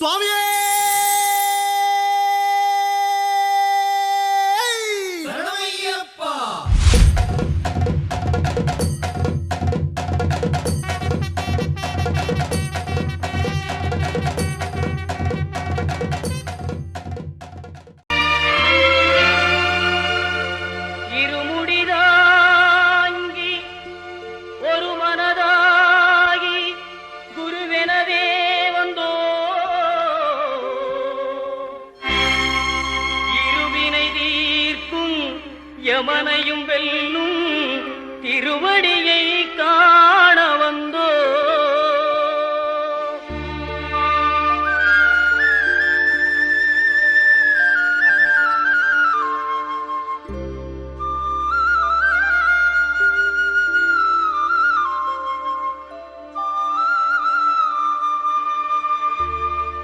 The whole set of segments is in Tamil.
சுவாமியே யமனையும் வெல்லும் திருவடியை காண வந்தோ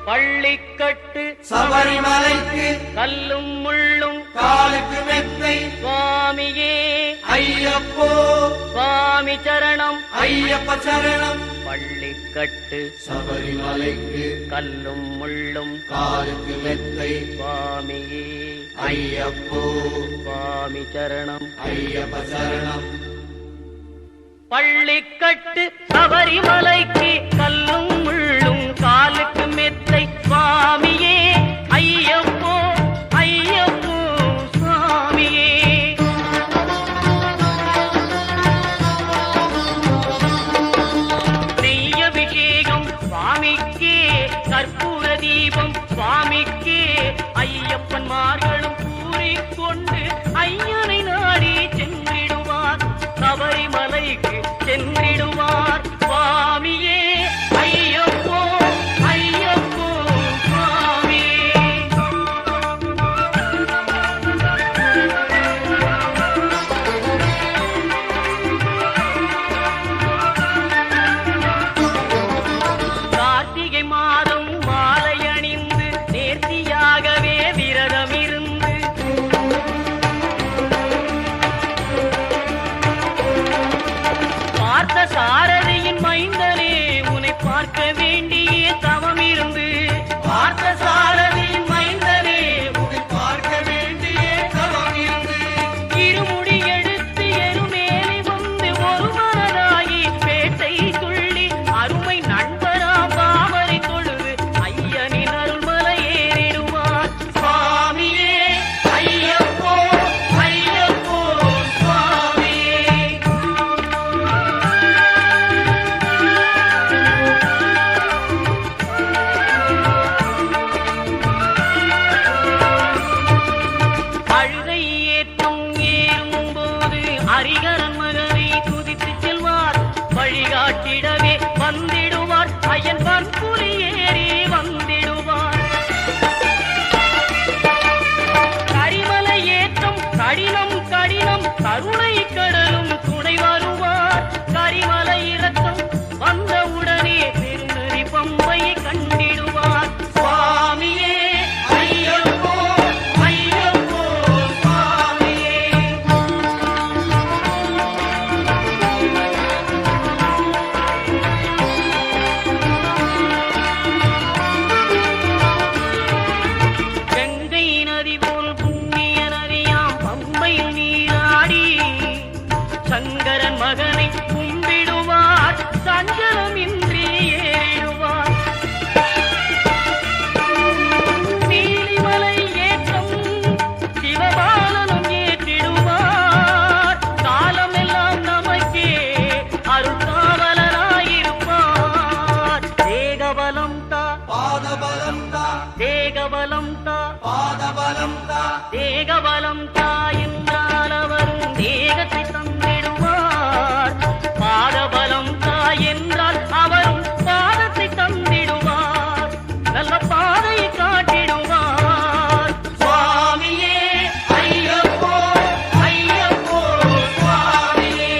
பள்ளிக்கட்டு சபரிமலைக்கு கல்லும் முள்ளும் காலுக்கு மெத்தை சுவாமியே ஐயப்போ சுவாமி சரணம் ஐயப்ப சரணம். பள்ளிக்கட்டு சபரிமலைக்கு கல்லும் முள்ளும் காலுக்கு மெத்தை சுவாமியே ஐயப்போ சுவாமி சரணம் ஐயப்ப சரணம். பள்ளிக்கட்டு சபரிமலைக்கு கல்லும் முள்ளும் காலுக்கு மெத்தை சுவாமியே ஐயப்போ ஐயப்போ சுவாமியே. நெய்யபிஷேகம் சுவாமிக்கே கற்பூர தீபம் சுவாமிக்கே ஐயப்பன்மார்களும் கூறிக்கொண்டு ஐயனை நாடி சென்றிடுவார் சபரிமலைக்கு சென்றிடுவார் சுவாமியே ஐயப்போ ஐயப்போ சுவாமியே. கார்த்திகை மாதம் மாலை அணிந்து நேர்த்தியாகவே விரதம் இருந்து பார்த்த சாரதியின் மைந்தனே உன்னை பார்க்க வேண்டிய தவம் இருந்து பார்த்த சாரதியின் மைந்தனே உன்னை பார்க்க வேண்டிய தவம் இருந்து இருமுடி எடுத்து எருமேலி வந்து ஒரு மனதாகி பேட்டை துள்ளி அருமை நண்பராம் பாவரை தொழுது ஐயனின் அருள்மலை ஏறிடுவார் சுவாமியே ஐயப்போ ஐயப்போ சுவாமியே. அழுகை ஏற்றம் ஏறும்போது ஹரிகரன் மகனை துதித்து செல்வார் வழிகாட்டிடவே வந்திடுவார் ஐயன் பன்புலி ஏறி வந்திடுவார். கரிமலை ஏற்றம் கடினம் கடினம் கருணை கடலும் துணை வருவார் கரிமலை இறக்கம் வந்தவுடனே பெருநெறி பம்பை கண்டிடுவார் சுவாமியே ஐயப்போ ஐயப்போ சுவாமியே. கங்கை நதி போல் புண்ணிய நதியாம் பம்பையில் நீராடி சங்கரன் மகனை கும்பிடுவார் சஞ்சலமின்றி ஏறிடுவார். நீலிமலை ஏற்றம் சிவபாலனும் ஏற்றிடுவார் காலமெல்லாம் நமக்கே அருள்காவலராயிருப்பார். தேகபலம் தா பாதபலம் தா தேகபலம் தா பாதபலம் தா தேகபலம் தா என்றால் அவரும் தேகத்தை தந்திடுவார். பாதபலம் தா என்றால் அவரும் பாதத்தை தந்திடுவார். நல்ல பாதையை காட்டிடுவார் சுவாமியே ஐயப்போ ஐயப்போ சுவாமியே.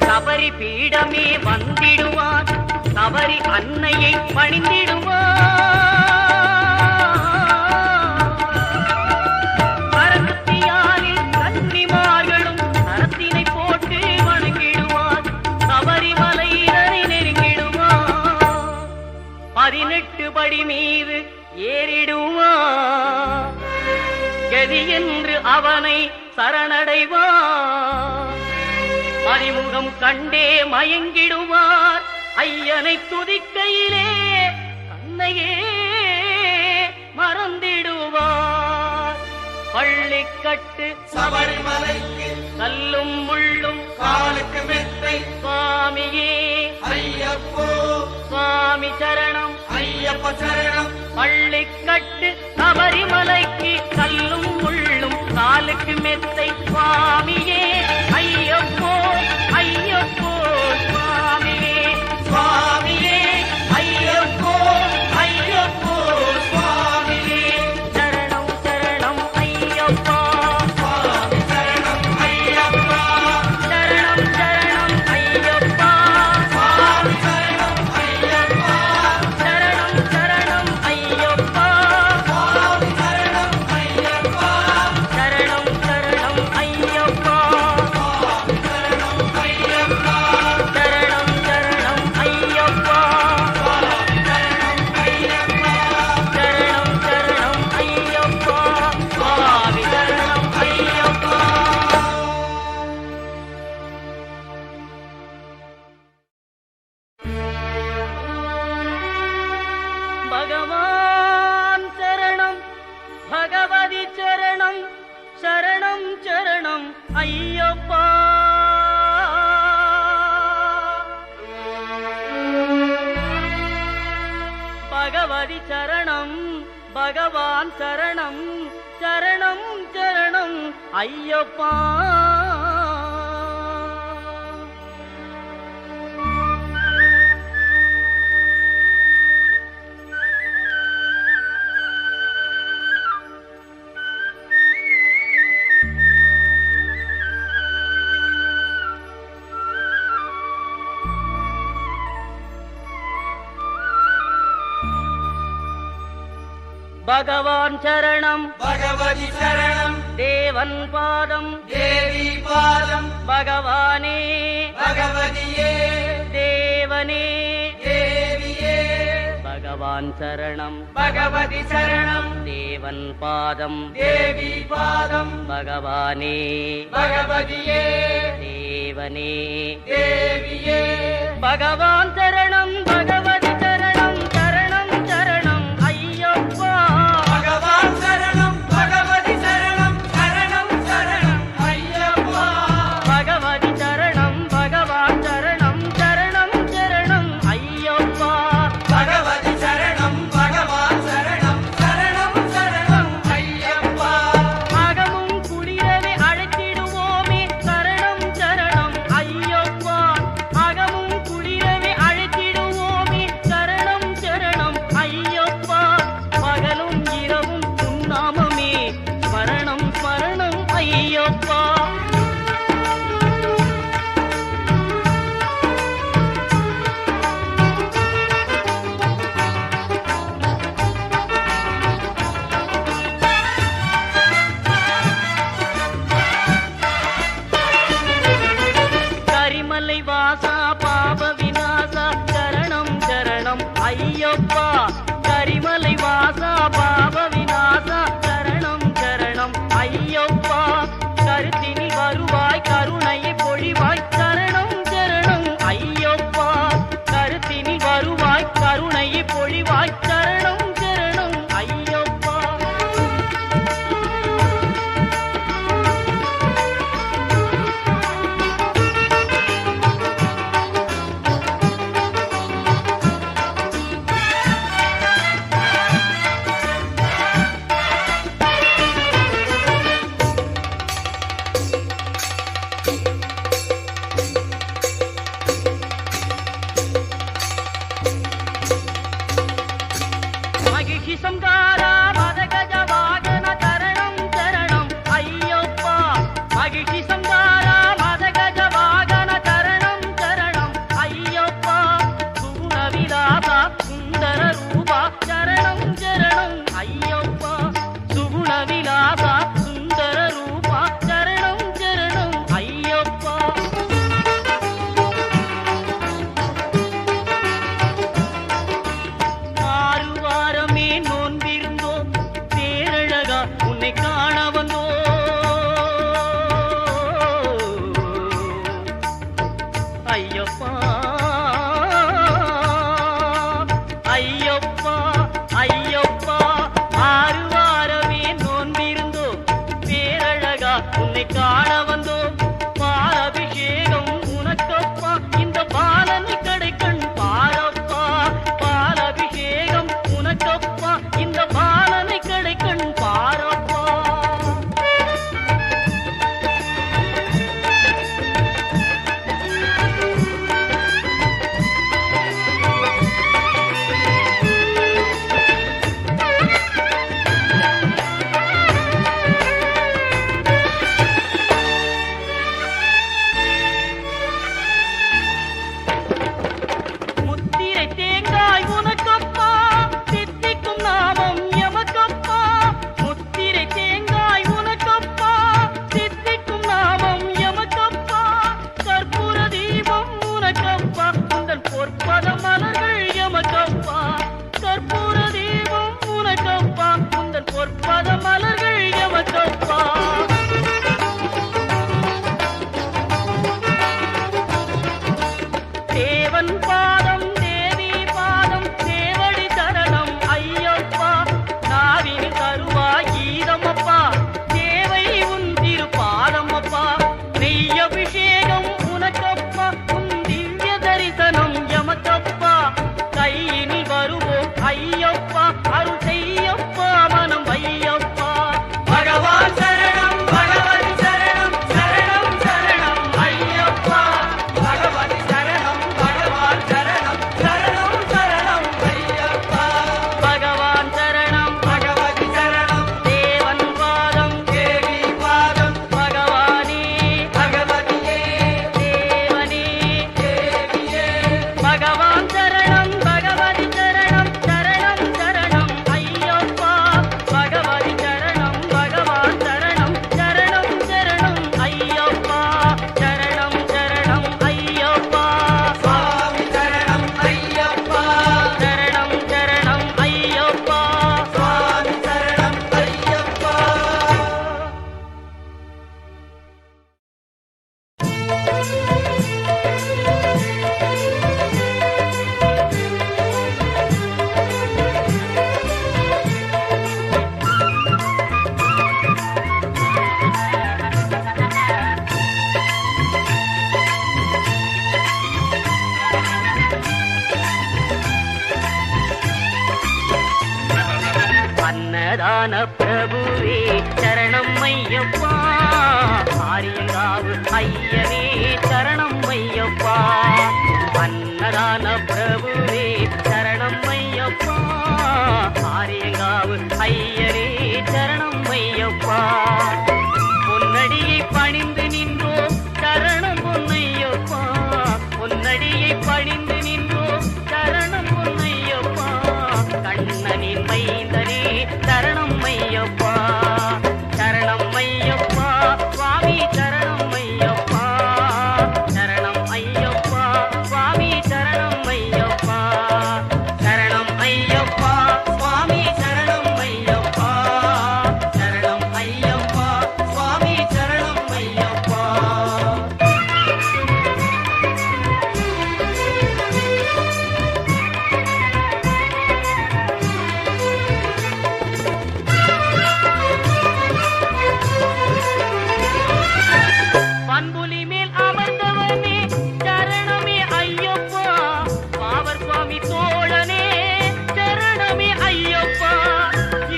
சபரி பீடமே வந்திடுவார் சபரி அன்னையை பணிந்திடுவார். பரந்து கதி என்று அவனை சரணடைவார். மதிமுகம் கண்டே மயங்கிடுவார். ஐயனை துதிக்கையிலே தன்னையே மறந்திடுவார். பள்ளிக்கட்டு சபரிமலைக்கு கல்லும் முள்ளும் காலுக்கு மெத்தை சுவாமியே ஐயப்போ சுவாமி சரணம் ஐயப்ப சரணம். பள்ளிக்கட்டு சபரிமலைக்கு கல்லும் முள்ளும் காலுக்கு மெத்தை சுவாமியே ஐயப்போ ஐயப்போ சுவாமியே சுவாமியே ஐயப்போ ஐயப்போ சுவாமியே சரணம் சரணம் ஐயப்பா சுவாமி சரணம் ஐயப்பா சரணம் சரணம் ஐயப்பா சுவாமி சரணம் ஐயப்பா சரணம் சரணம் ஐயப்பா சுவாமி சரணம் ஐயப்பா சரணம் சரணம் ஐயப்பா சுவாமி சரணம் ஐயப்பா சரணம் சரணம் ஐயப்பா சரணம் சரணம் ஐயப்பா சுவாமி சரணம் ஐயப்பா. பகவான் சரணம் பகவதி சரணம் சரணம் சரணம் ஐயப்பா. பகவதி சரணம் பகவான் சரணம் சரணம் சரணம் ஐயப்பா. பகவான் சரணம் பகவதி சரணம் தேவன் பாதம் தேவி பாதம் பகவானே பகவதியே தேவனே தேவியே பகவான் சரணம் பகவதி சரணம் தேவன் பாதம் தேவி பாதம் பகவானே பகவதியே தேவனே தேவியே பகவான் சரணம் பகவதி சரணம் சரணம் சரணம் ஐயப்பா. பகவான் சரணம் பகவதி சரணம் சரணம் சரணம் ஐயப்பா பகவதி சரணம் பகவான் சரணம் சரணம் சரணம் ஐயப்பா. பகவதி சரணம் பகவான் சரணம் சரணம் சரணம் ஐயப்பா அகமும் குளிரவே அழைத்திடுவோமே சரணம் சரணம் ஐயப்பா. அகமும் குளிரவே அழைத்திடுவோமே சரணம் சரணம் ஐயப்பா. பகலும் இரவும் உன்னாமமே ஸ்மரணம் ஸ்மரணம் ஐயப்பா. கரிமலை வாசா பாப விநாசா சரணம் சரணம் ஐயப்பா. கரிமலை வாசா பாப விநாசா சரணம் சரணம் ஐயப்பா. கருத்தினி வருவாய் கருணையை பொழிவாய் சரணம் சரணம் ஐயப்பா. கருத்தினி வருவாய் கருணையை பொழிவாய் சரணம் சரணம் ஐயப்பா. மகிழ்ச்சி சம்காரா மதகஜ வாகன சரணம் சரணம் ஐயப்பா. மகிழ்ச்சி சம்காரா மதகஜ வாகன சரணம் சரணம் ஐயப்பா. சுகுண விலாசா சுந்தர ரூபா சரணம் சரணம் ஐயப்பா. சுகுண விலாசா சுந்தர ரூபா சரணம் சரணம் ஐயப்பா. ஆறு வாரமே நோன்பிருந்தோம் பேரழகா உன்னை காண காண வந்தோம் பாலபிஷேகம் உனக்கப்பா இந்த பாலனை கடைக்கண் பாரப்பா பாலபிஷேகம் உனக்கப்பா இந்த பாலனை கடைக்கண் பாரப்பா முத்திரை தேங்காய் உனக்கப்பா தித்திக்கும் நாமம் எமக்கப்பா முத்திரை தேங்காய் உனக்கப்பா தித்திக்கும் நாமம் எமக்கப்பா கற்பூர தீபம் உனக்கப்பா உந்தன் பொற்பத மலர்கள் எமக்கப்பா கற்பூர தீபம் உனக்கப்பா உந்தன் பொற்பத மலர்கள் எமக்கப்பா தேவன் பாதம் தேவி பாதம் தேவடி சரணம் ஐயப்பா நாவின் கருவாய் கீதமப்பா தேவை உன் திரு பாதமப்பா நெய்யபிஷேகம் உனக்கப்பா உன் திவ்ய தரிசனம் எமக்கப்பா கையினில் வருவோம் ஐயப்பா அருள் செய்யப்பா மனம் ஐயப்பா பகவான் சரணம் பகவதி சரணம் சரணம் சரணம் ஐயப்பா பகவதி சரணம் பகவான் சரணம் சரணம் சரணம் ஐயப்பா பகவான் சரணம் பகவதி சரணம் தேவன் பாதம் தேவி பாதம் பகவானே பகவதியே தேவனே தேவியே பகவான் சரணம் பகவதி சரணம் சரணம் சரணம் ஐயப்பா பகவதி சரணம் பகவான் சரணம் சரணம் சரணம் ஐயப்பா சரணம் சரணம் ஐயப்பா சுவாமி சரணம் ஐயப்பா சரணம் சரணம் ஐயப்பா சுவாமி சரணம் ஐயப்பா அன்னதான பிரபுவே சரணம் ஐயப்பா ஆரியங்காவு ஐயனே சரணம் ஐயப்பா அன்னதான பிரபுவே சரணம் ஐயப்பா ஆரியங்காவு ஐயனே சரணம் ஐயப்பா பொன்னடியை பணிந்து நின்றோம் சரணம் பொன்னையப்பா பொன்னடியை பணிந்து நின்றோம் சரணம் பொன்னையப்பா கண்ணனின் மைந்தனே சரணம் ஐயப்பா சரணம் ஐயப்பா சுவாமி சரணம் ஐயப்பா சரணம் ஐயப்பா சுவாமி சரணம் ஐயப்பா சரணம் ஐயப்பா சுவாமி சரணம் ஐயப்பா சரணம் ஐயப்பா சுவாமி சரணம் ஐயப்பா பண்புலி மேல் அமர்ந்தவனே சரணமே ஐயப்பா பாவர் சுவாமி தோழனே சரணமே ஐயப்பா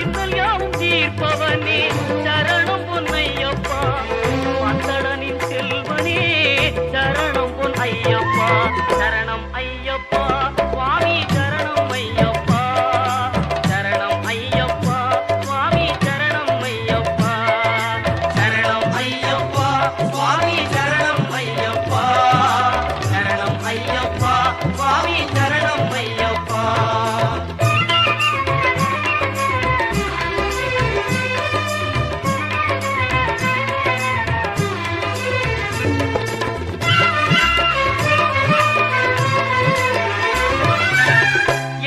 இன்னல் யாவும் தீர்ப்பவனே சரணம் பொன்னையப்பா பந்தடனின் செல்வனே சரணம் பொன் ஐயப்பா சரணம் ஐயப்பா சுவாமி சரணம் ஐயப்பா சரணம் ஐயப்பா சுவாமி சரணம் ஐயப்பா சரணம் ஐயப்பா சுவாமி சரணம் ஐயப்பா சரணம் ஐயப்பா சுவாமி சரணம் ஐயப்பா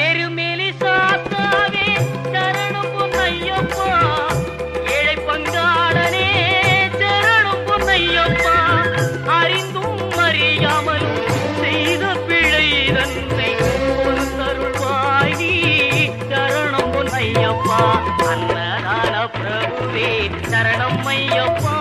எருமேலி சாத்தாவே சரணம் பொன்னையப்பா ஏழை பங்காளனே சரணம் பொன்னையப்பா அறிந்தும் அறியாமலும் செய்த பிழை தன்னை பொறுத்தருள்வாய் நீ சரணம் பொன்னையப்பா அன்னதான பிரபுவே சரணம் ஐயப்பா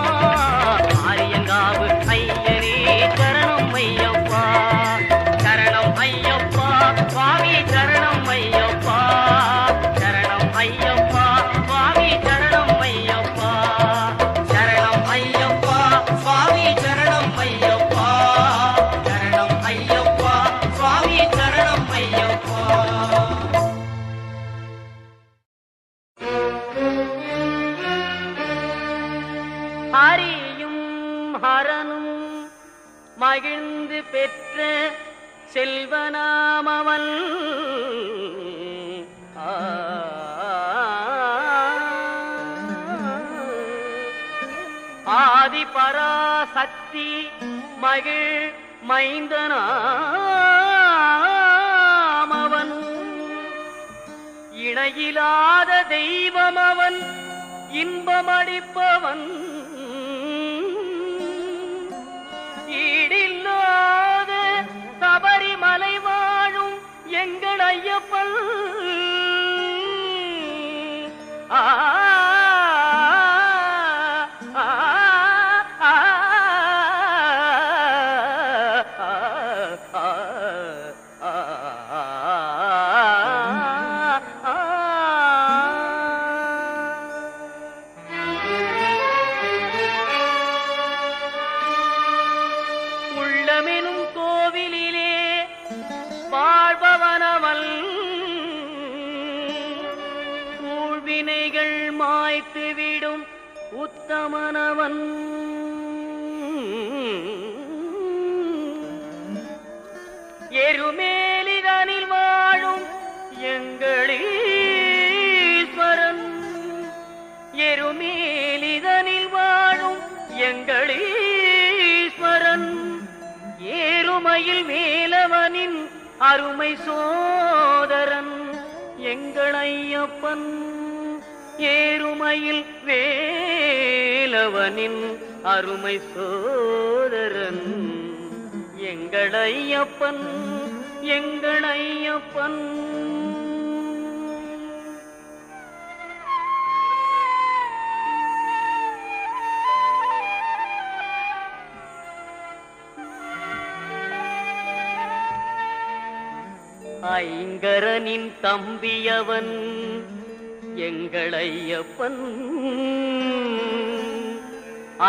ஹரியும் ஹரனும் மகிழ்ந்து பெற்ற செல்வனாமவன். ஆதி பராசக்தி மகிழ் மைந்தனாமவன். இணையிலாத தெய்வம் அவன், இன்பமளிப்பவன். ஈடில்லாத சபரிமலை வாழும் எங்கள் ஐயப்பன். ஆ உள்ளமெனும் கோவிலிலே வாழ்பவனவன். ஊழ்வினைகள் மாய்த்துவிடும் உத்தமனவன். எருமேலிதனில் வாழும் எங்களீஸ்வரன். எருமேலிதனில் வாழும் எங்களீஸ்வரன். ஏறுமையில் வேலவனின் அருமை சோதரன் எங்கள் ஐயப்பன். ஏறுமையில் வேலவனின் அருமை சோதரன் எங்கள் ஐயப்பன். எங்கள் ஐயப்பன். ஐங்கரனின் தம்பியவன் எங்கள் ஐயப்பன்.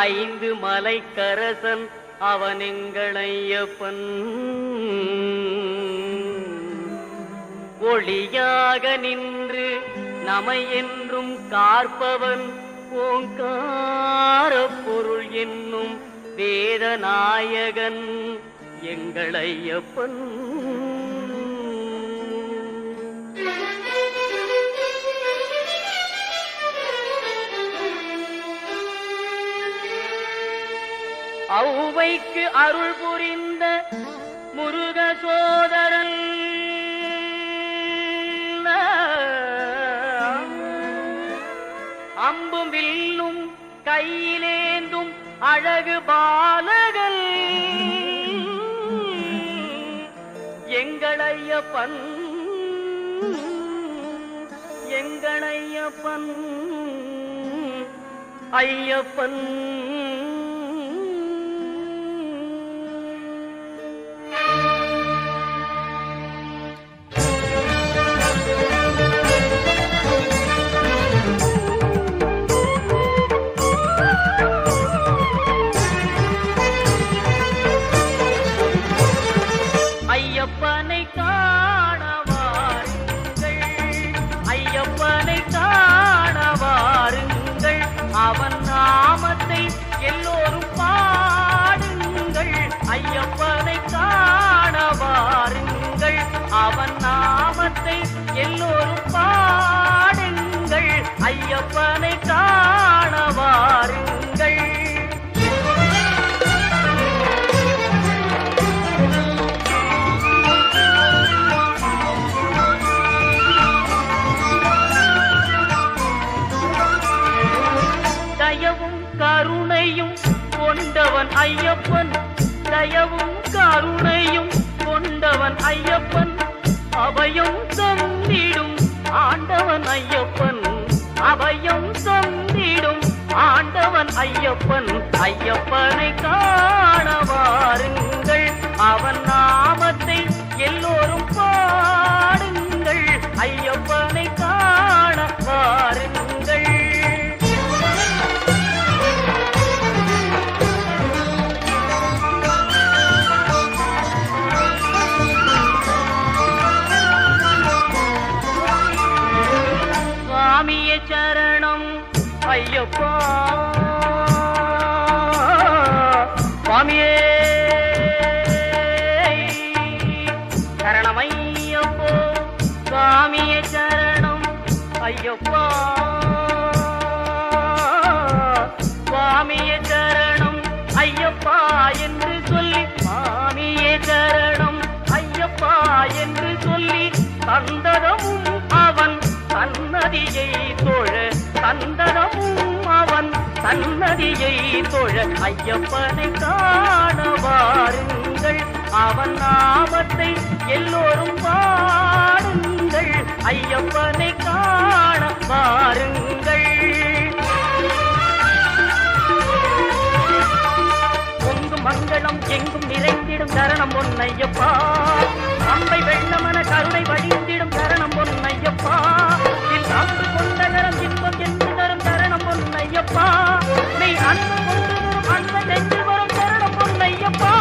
ஐந்து மலைக்கரசன் அவன் எங்கள் ஐயப்பன். ஒளியாக நின்று நமை என்றும் காற்பவன் ஓங்கார பொருள் என்னும் வேதநாயகன் எங்கள் ஐயப்பன். ஔவைக்கு அருள் புரிந்த முருக சோதரன். அம்பும் வில்லும் கையிலேந்தும் அழகு பாலகன் எங்கள் ஐயப்பன். எங்கள் ஐயப்பன். ஐயப்பன். ஐயப்பனை காண வாருங்கள். ஐயப்பனை காண வாருங்கள். அவன் நாமத்தை எல்லோரும் பாடுங்கள். ஐயப்பனை காண வாருங்கள். அவன் நாமத்தை எல்லோரும் பாடுங்கள். ஐயப்பனை காண வாருங்கள். தயவும் கருணையும் கொண்டவன் ஐயப்பன். தயவும் கருணையும் கொண்டவன் ஐயப்பன். அபயம் தந்திடும் ஆண்டவன் ஐயப்பன். அபயம் தந்திடும் ஆண்டவன் ஐயப்பன். ஐயப்பனை காண வாருங்கள். அவன் நாமத்தை எல்லோரும் பாடுங்கள். ஐயப்பனை காண வாருங்கள். சுவாமியே சரணம் ஐயப்பா. சுவாமியே சரணம் ஐயப்போ சுவாமியே சரணம் ஐயப்பா சுவாமியே சரணம் ஐயப்பா என்று சொல்லி சுவாமியே சரணம் ஐயப்பா என்று சொல்லி சந்ததமும் அவன் சன்னதியை தொழ சந்ததமும் அவன் சன்னதியை தொழ ஐயப்பனை காண வாருங்கள் அவன் நாமத்தை எல்லோரும் பாடுங்கள் ஐயப்பனை காண வாருங்கள் பொங்கும் மங்களம் எங்கும் நிறைந்திடும் சரணம் பொன்னையப்பா அம்பை வெள்ளமன கருணை வழிந்திடும் சரணம் பொன்னையப்பா அம்பு கொண்ட கரம் இன்பம் என்று தரும் சரணம் பொன்னையப்பா நீ அன்பு கொண்டு வரும் அன்பை நெஞ்சு வரும் சரணம் பொன்னையப்பா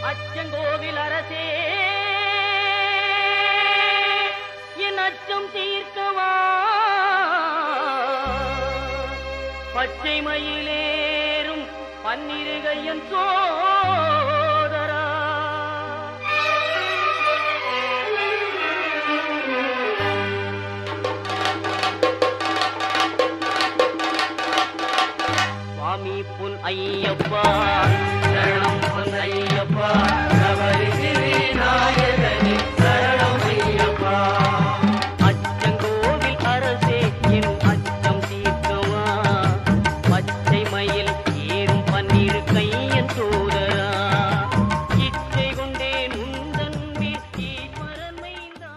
அச்சங்கோவில் அரசே என் அச்சம் தீர்க்கவா பச்சை மயிலேறும் பன்னிருகையன் சோதரா சுவாமி பொன் ஐயப்பா சரணம் பொன் ஐயப்பா சபரிகிரி நாயகனே சரணம் ஐயப்பா அச்சங்கோவில் அரசே என் அச்சம் தீர்க்கவா பச்சை மயில் ஏறும் பன்னிரு கையன் சோதரா இச்சை கொண்டேன் உந்தன் மீர் ஈஸ்வரன் மைந்தா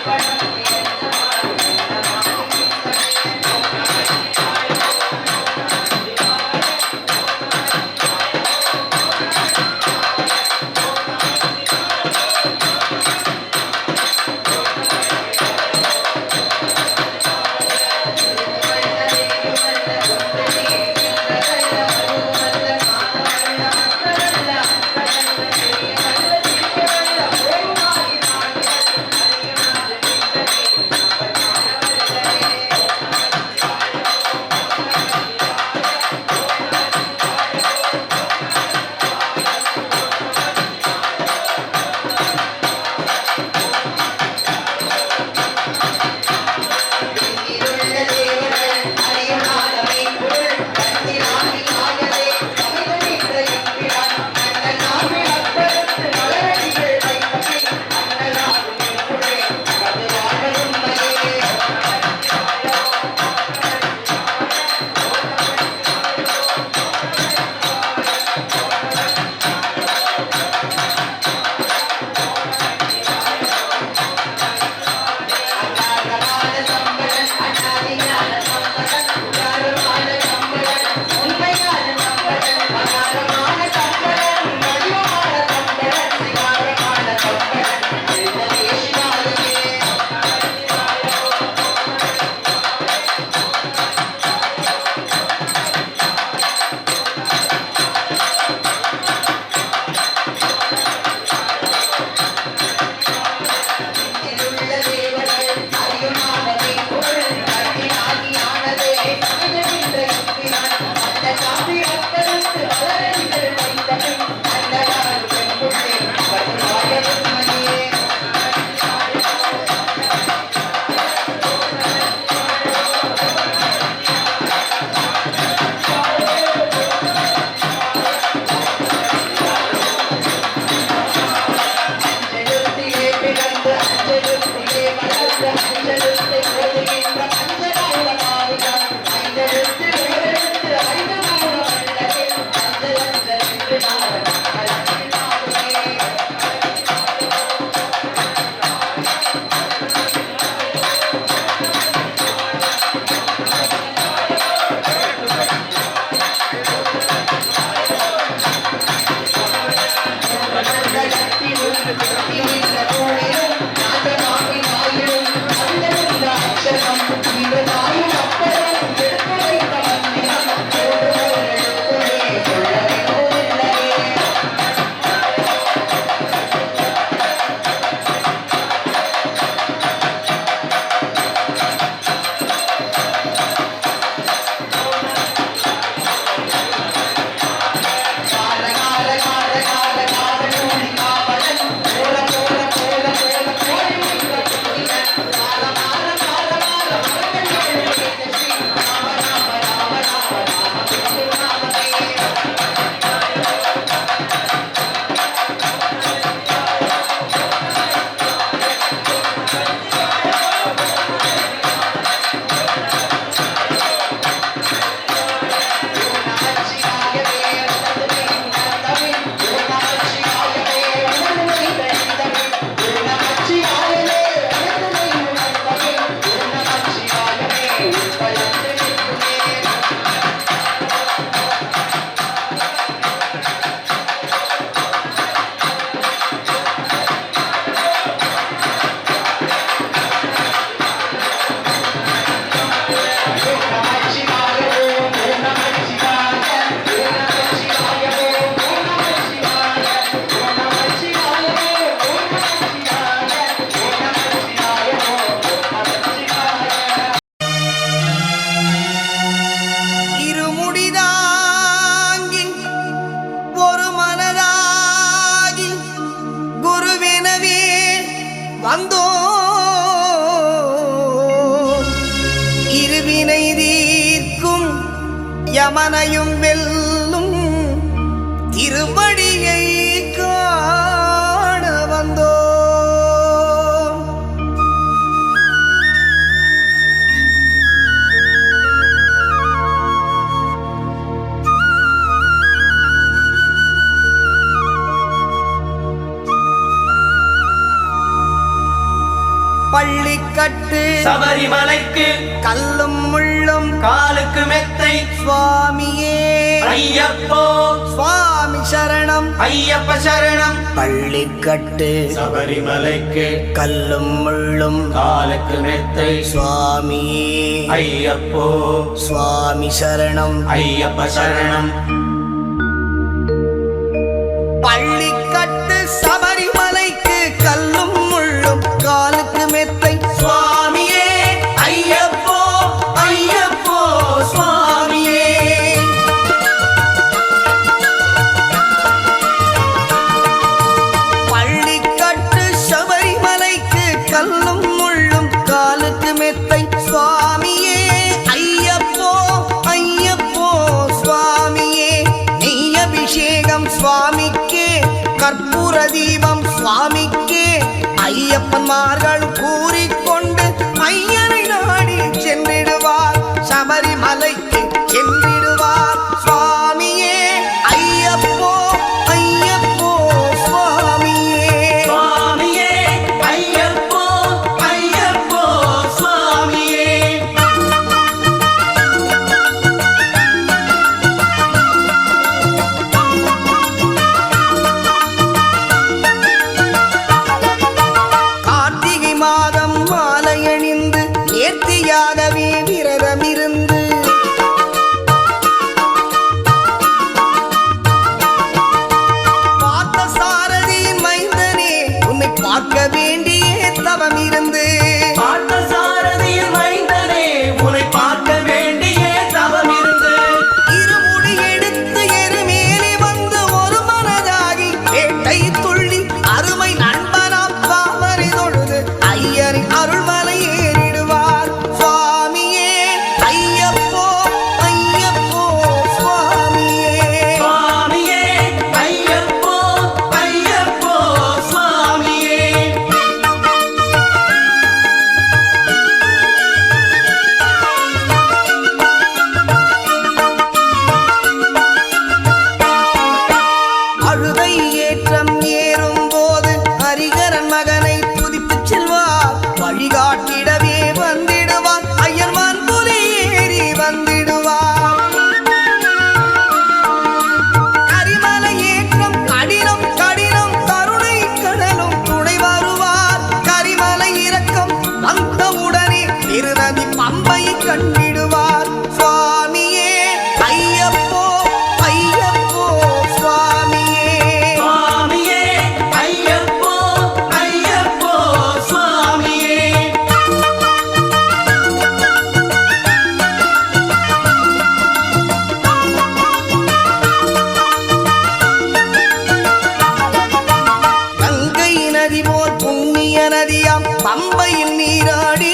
Thank you. யமனையும் வெல்லும் திருவடியை காண வந்தோம். பள்ளிக்கட்டு சபரிமலைக்கு கல்லும் முள்ளும் காலுக்கு மெத்தை சுவாமியே ஐயப்போ சுவாமி சரணம் ஐயப்ப சரணம். பள்ளிக்கட்டு சபரிமலைக்கு கல்லும் முள்ளும் காலுக்கு மெத்தை சுவாமியே ஐயப்போ சுவாமி சரணம் ஐயப்ப சரணம். பள்ளிக்கட்டு சபரிமலைக்கு கல்லும் முள்ளும் காலுக்கு மெத்தை சுவாமியே ஐயப்போ ஐயப்போ சுவாமியே. பள்ளிக்கட்டு சபரிமலைக்கு கல்லும் முள்ளும் காலுக்கு மெத்தை சுவாமியே ஐயப்போ ஐயப்போ சுவாமியே. நெய் அபிஷேகம் சுவாமிக்கே கற்பூர தீபம் சுவாமிக்கே ஐயப்பன்மார்கள் கூறிக்கொண்டு ஐயனை நாடி சென்றிடுவார் சபரிமலைக்கு சென்றிடுவார் சுவாமியே ஐயப்போ ஐயப்போ சுவாமியே. சுவாமியே ஐயப்போ ஐயப்போ சுவாமியே. கார்த்திகை மாதம் மாலையணிந்து நேர்த்தியாகவே விரதமிருந்து பார்த்த சாரதியின் மைந்தனே உன்னை பார்க்க வேண்டிய தவம் இருந்து பார்த்தசாரதியின் மைந்தனே உன்னை பார்க்க வேண்டிய தவம் இருந்து இருமுடி எடுத்து எருமேலி வந்து ஒரு மனதாகி வேட்டை துள்ளி அருமை நண்பனாம் பாவரை தொழுது ஐயரின் அருள்மலை ஏறிடுவார் சுவாமியே ஐயப்போ ஐயப்போ சுவாமியே. சுவாமியே ஐயப்போ ஐயப்போ சுவாமியே. அழுதை ஏற்றம் ஏறும் போது ஹரிகரன் மகனை துதித்துச் செல்வார் வழிகாட்டிடவே வந்திடுவார் ஐயர்மான் புலி ஏறி வந்திடுவார். கரிமலை ஏற்றம் கடினம் கடினம் கருணை கடலும் துணை வருவார். கரிமலை இறக்கம் வந்தவுடனே திருநதி பம்பை கண்டிடுவார் சுவாமியே ஐயப்போ ஐயப்போ சுவாமியே. சுவாமியே ஐயப்போ ஐயப்போ சுவாமியே. கங்கை நதி போல் புண்ணிய நதியாம் பம்பையில் நீராடி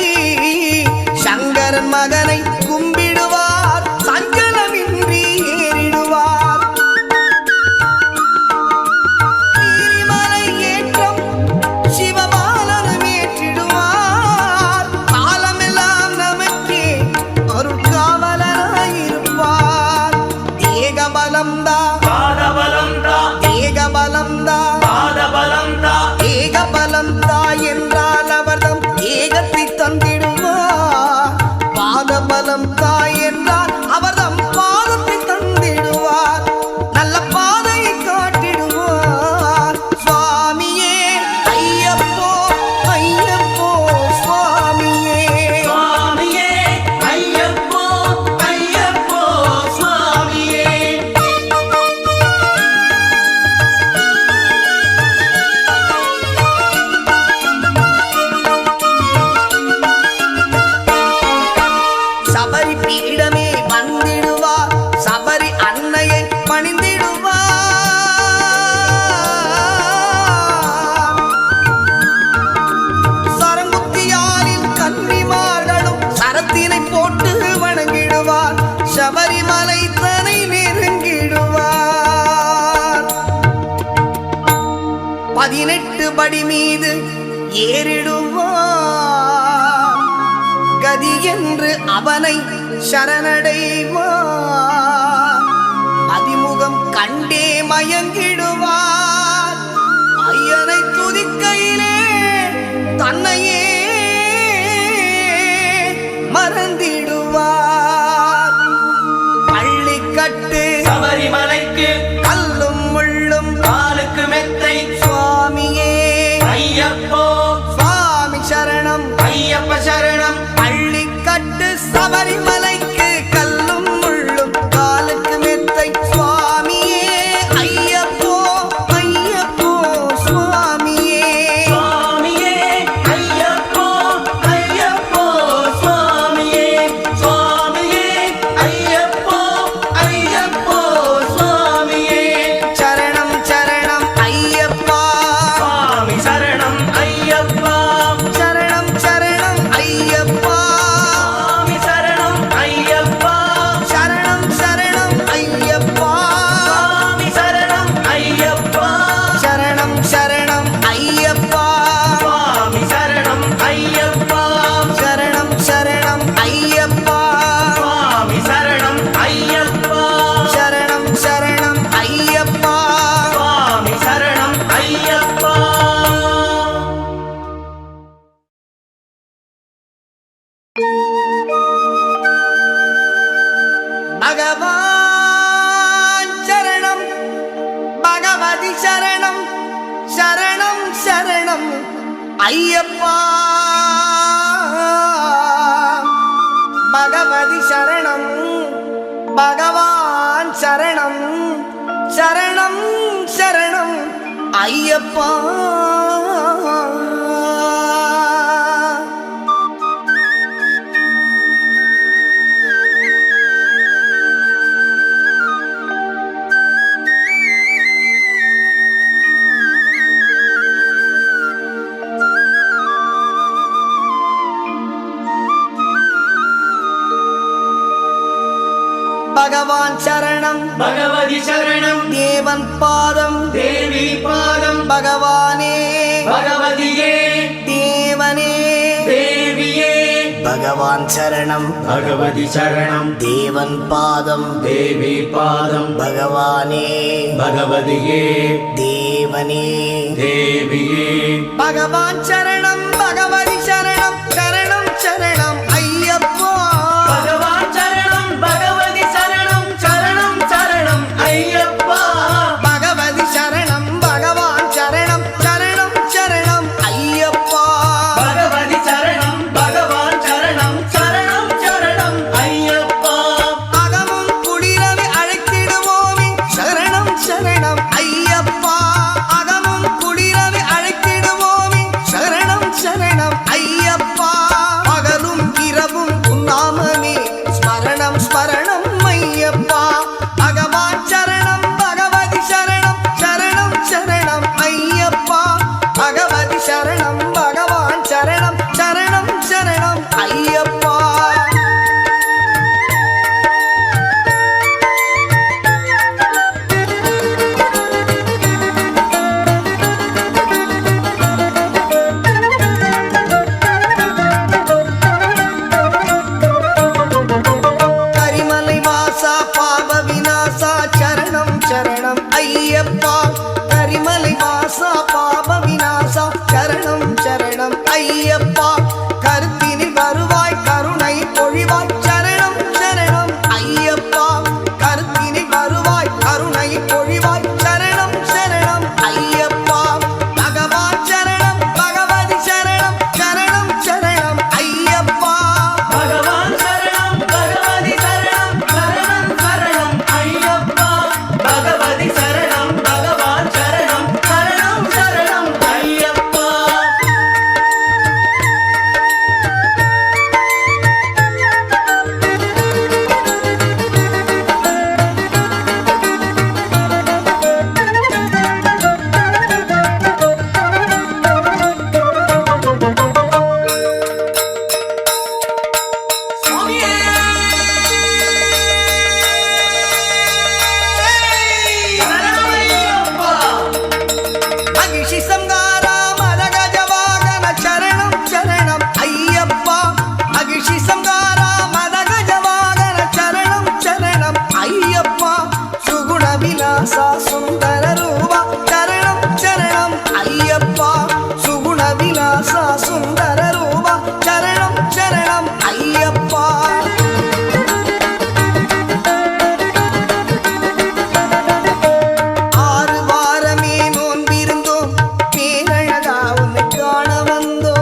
சங்கரன் மகனை கும்பிடுவார் சஞ்சலமின்றி ஏறிடுவார். நீலிமலை ஏற்றம் சிவபாலனும் ஏற்றிடுவார். காலமெல்லாம் நமக்கே அருட்காவலராயிருப்பார். தேகபலம்தா பாதபலம்தா தேகபலம்தா பாதபலம்தா ஏகபலம்தா என்றால் அவர்தம் ஏகத்தை தந்திடுவார். பாதபலம் தாய் என்றால் அவர்தம் பாதத்தை தந்திடுவார். நல்ல பாதையை காட்டிடுவார் சுவாமியே ஐயப்போ ஐயப்போ சுவாமியே. சுவாமியே ஐயப்போ ஐயப்போ சுவாமியே. படி மீது ஏறிடுவார் கதி என்று அவனை சரணடைவார் அதிமுகம் கண்டே மயங்கிடுவார் ஐயனை துதிக்கையிலே தன்னையே மறந்திடுவார் பள்ளி கட்டு சபரிமலைக்கு கல்லும் முள்ளும் காலுக்கு மெத்தை சுவாமியே ஐயப்போ சுவாமி சரணம் ஐயப்ப சரணம் பள்ளி கட்டு சபரிமலைக்கு கல்லும் முள்ளும் காலுக்கு மெத்தை சுவாமியே ஐயப்போ ஐயப்போ சுவாமியே சுவாமியே ஐயப்போ ஐயப்போ சுவாமியே சுவாமியே ஐயப்போ ஐயப்போ சுவாமியே சரணம் சரணம் ஐயப்பா சுவாமி சரணம் ஐயப்பா சரணம் சரணம் ஐயப்பா சுவாமி சரணம் ஐயப்பா சரணம் சரணம் ஐயப்பா சுவாமி சரணம் ஐயப்பா சரணம் சரணம் ஐயப்பா சுவாமி சரணம் ஐயப்பா சரணம் சரணம் ஐயப்பா சுவாமி சரணம் ஐயப்பா சரணம் சரணம் ஐயப்பா சுவாமி சரணம் ஐயப்பா பகவான் சரணம் பகவதி சரணம் சரணம் சரணம் ஐயப்பா பகவதி சரணம் பகவான் சரணம் சரணம் சரணம் ஐயப்பா பகவான் சரணம் பகவதி சரணம் தேவன் பாதம் தேவி பாதம் பகவானே பகவதியே தேவனே தேவியே பகவான் சரணம் பகவதி சரணம் தேவன் பாதம் தேவி பாதம் பகவானே பகவதியே தேவனே தேவியே பகவான் சரணம் பகவதி சரணம் சரணம் சரணம் ஐயப்பா பகவான் சரணம் பகவதி சரணம் சரணம் சரணம் ஐயப்பா பகவதி சரணம் பகவான் சரணம் சரணம் சரணம் ஐயப்பா பகவதி சரணம் பகவான் சரணம் சரணம் சரணம் ஐயப்பா அகமும் குளிரவை அழைத்திடுவோமே சரணம் சரணம் ஐயப்பா அகமும் குளிரவை அழைத்திடுவோமே சரணம் விலாசா சுந்தர ரூபா சரணம் சரணம் ஐயப்பா சுகுண விலாசா சுந்தர ரூபா சரணம் சரணம் ஐயப்பா ஆறு வாரமே நோன்பிருந்தோம் பேரழகா உன்னை காண வந்தோம்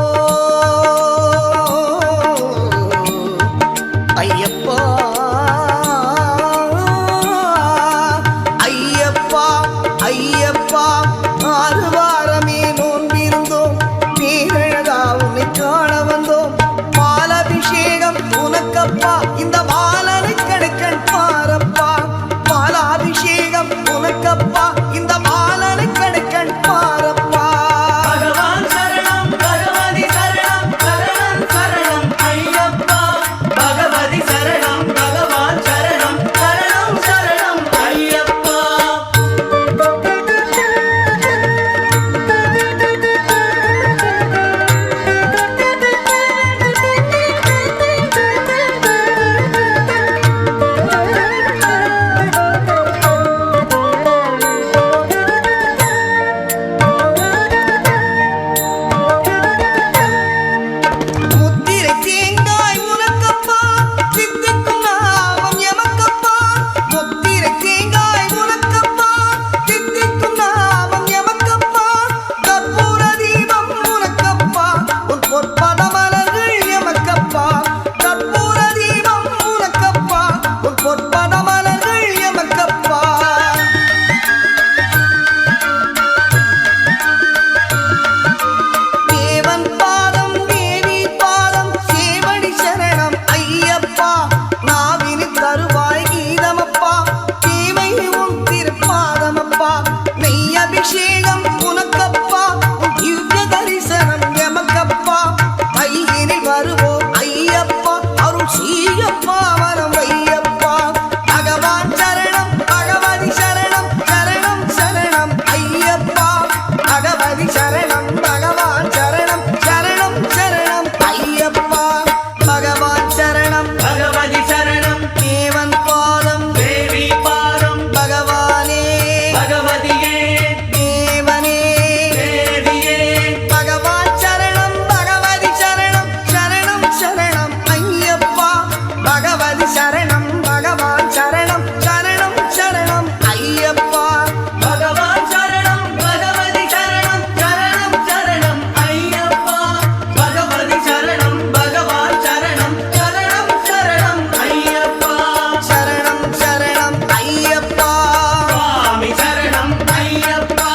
ஐயப்பா ஐயப்பா ஐயப்பா ஆறு வாரமே நோன்பிருந்தோம் பேரழகா உன்னை காண வந்தோம் பாலாபிஷேகம் உனக்கப்பா இந்த பாலனை கடுக்கன் பாரப்பா பாலாபிஷேகம் உனக்கப்பா இந்த பாலனை கடுக்கன் பாரப்பா பகவான் சரணம் பகவதி சரணம் சரணம் சரணம் ஐயப்பா பகவதி சரணம் பகவான் சரணம் சரணம் சரணம் ஐயப்பா முத்திரை தேங்காய் உனக்கப்பா சித்திக்கும் நாமம் எமக்கப்பா முத்திரை தேங்காய் உனக்கப்பா சித்திக்கும் நாமம் எமக்கப்பா கற்பூர தீபம் உனக்கப்பா உன் பொற்பத மலர்கள் எமக்கப்பா கற்பூர தீபம் உனக்கப்பா உன் பொற்பத மலர்கள் எமக்கப்பா தேவன் பாதம் தேவி பாதம் சேவடி சரணம் ஐயப்பா நாவினில் தருவாய் கீதமப்பா தேவை உன் திருப்பாதமப்பா நெய் அபிஷேகம் உனக்கப்பா உன் திவ்ய தரிசனம் எமக்கப்பா கையினில் வருவோம் ஐயப்பா அருள் சீயப்பா வரம் ஐயப்பா பகவான் சரணம் பகவதி சரணம் சரணம் சரணம் ஐயப்பா பகவதி சரணம் பகவான் சரணம் சரணம் சரணம் ஐயப்பா பகவான் சரணம் பகவதி சரணம் தேவன் பாதம் தேவி பாதம் பகவானே பகவதியே தேவனே தேவியே பகவான் சரணம் பகவதி சரணம் சரணம் சரணம் ஐயப்பா பகவதி சரணம் பகவான் சரணம் சரணம் சரணம் ஐயப்பா பகவான் சரணம் பகவதி சரணம் சரணம் சரணம் ஐயப்பா பகவதி சரணம் பகவான் சரணம் சரணம் சரணம் ஐயப்பா சரணம் சரணம் ஐயப்பா சுவாமி சரணம் ஐயப்பா